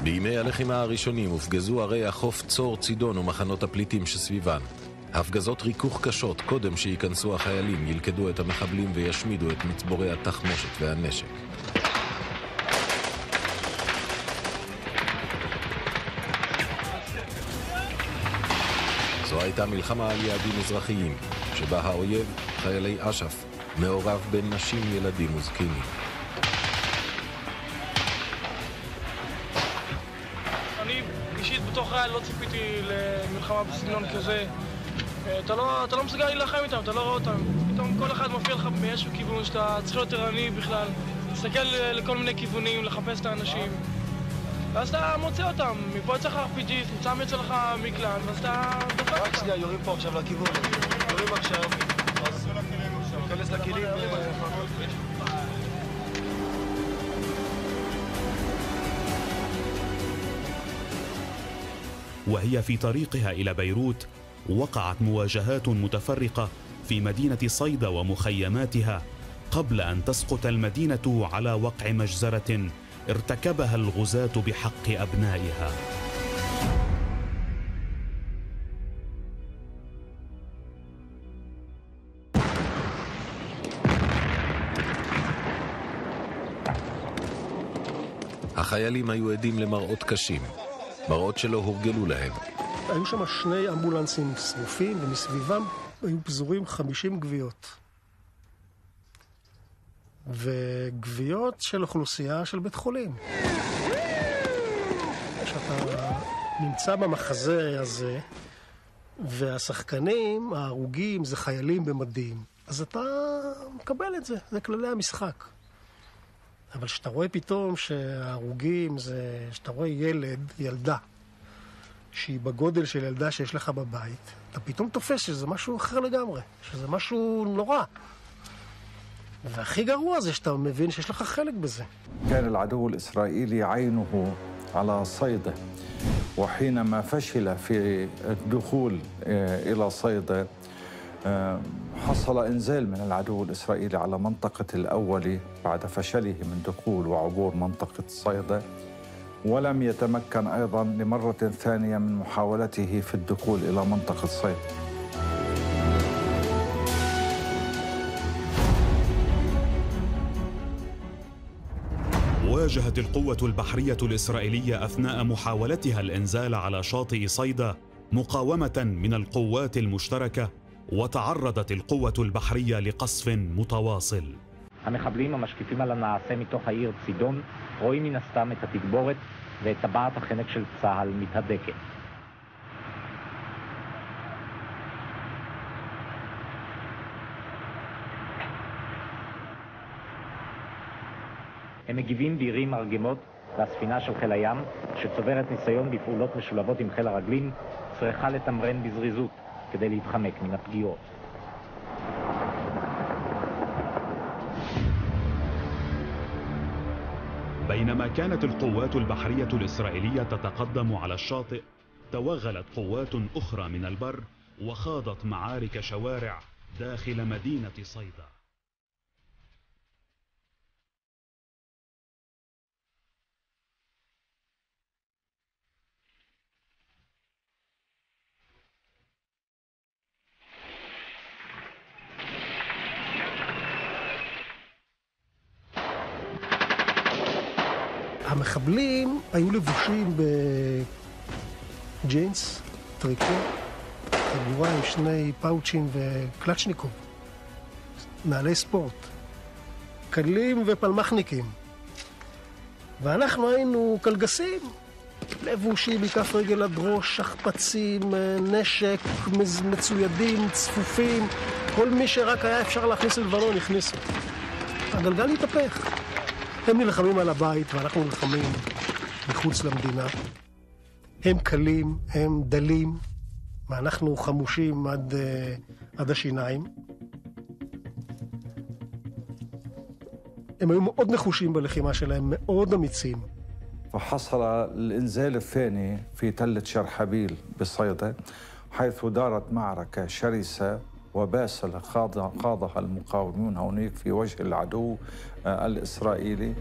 בימי הלחימה הראשונים הופגזו ערי החוף צור, צידון ומחנות הפליטים שסביבן. הפגזות ריכוך קשות קודם שייכנסו החיילים, ילכדו את המחבלים וישמידו את מצבורי התחמושת והנשק. זו הייתה מלחמה על יעדים אזרחיים, שבה האויב, חיילי אש"ף, מעורב בין נשים, ילדים וזקנים. אני אישית בתוך חייל לא ציפיתי למלחמה בסגנון כזה. אתה לא מסוגל להילחם איתם, אתה לא רואה אותם. פתאום כל אחד מופיע לך מאיזשהו כיוון שאתה צריך להיות ערני בכלל. להסתכל לכל מיני כיוונים, לחפש את האנשים. ואז אתה מוצא אותם, מפה יצא לך RPG, נמצא מצא לך מקלן, ואז אתה דופק אותם. רק שנייה, יורים פה עכשיו לכיוון. יורים עכשיו, אז ניכנס לכלים. وهي في طريقها إلى بيروت وقعت مواجهات متفرقة في مدينة صيدا ومخيماتها قبل أن تسقط المدينة على وقع مجزرة ارتكبها الغزاة بحق أبنائها. החיילים היו עדים למראות קשים, מראות שלא הורגלו להם. היו שם 2 אמבולנסים שרופים, ומסביבם היו פזורים 50 גוויות. וגוויות של אוכלוסייה של בית חולים. כשאתה נמצא במחזה הזה, והשחקנים, ההרוגים, זה חיילים במדים, אז אתה מקבל את זה, זה כללי המשחק. אבל כשאתה רואה פתאום שההרוגים זה, שאתה רואה ילדה, שהיא בגודל של ילדה שיש לך בבית, אתה פתאום תופס שזה משהו אחר לגמרי, שזה משהו נורא. והכי גרוע זה שאתה מבין שיש לך חלק בזה. كان العدو الإسرائيلي عينه على صيدا وحينما فشل في الدخول إلى صيدا حصل إنزال من العدو الإسرائيلي على منطقة الأول بعد فشله من دخول وعبور منطقة صيدا ولم يتمكن أيضا لمرة ثانية من محاولته في الدخول إلى منطقة صيدا. واجهت القوة البحرية الإسرائيلية أثناء محاولتها الإنزال على شاطئ صيدا مقاومة من القوات المشتركة وتعرضت القوة البحرية لقصف متواصل. המחבלים המשקיפים על הנעשה מתוך העיר צידון רואים מן הסתם את התגבורת ואת טבעת החנק של צה"ל מתהדקת. הם מגיבים בירי מרגמות והספינה של חיל הים שצוברת ניסיון בפעולות משולבות עם חיל הרגלים צריכה לתמרן בזריזות כדי להתחמק מן הפגיעות. بينما كانت القوات البحرية الإسرائيلية تتقدم على الشاطئ توغلت قوات أخرى من البر وخاضت معارك شوارع داخل مدينة صيدا. המחבלים היו לבושים בג'ינס, טריקו, חגורה עם 2 פאוצ'ים וקלצ'ניקוב, נעלי ספורט, קלים ופלמחניקים. ואנחנו היינו קלגסים, לבושים מכף רגל עד ראש, שכפ"צים, נשק, מצוידים, צפופים, כל מי שרק היה אפשר להכניס ללבנון הכניסו. הגלגל התהפך. הם נלחמים על הבית ואנחנו נלחמים מחוץ למדינה. הם קלים, הם דלים, ואנחנו חמושים עד השיניים. הם היו מאוד נחושים בלחימה שלהם, מאוד אמיצים. وحصل الإنزال الثاني في تلة شرحبيل بصيدا حيث دارت معركة شرسة وباسلة خاضها المقاومون هناك في وجه العدو الإسرائيلي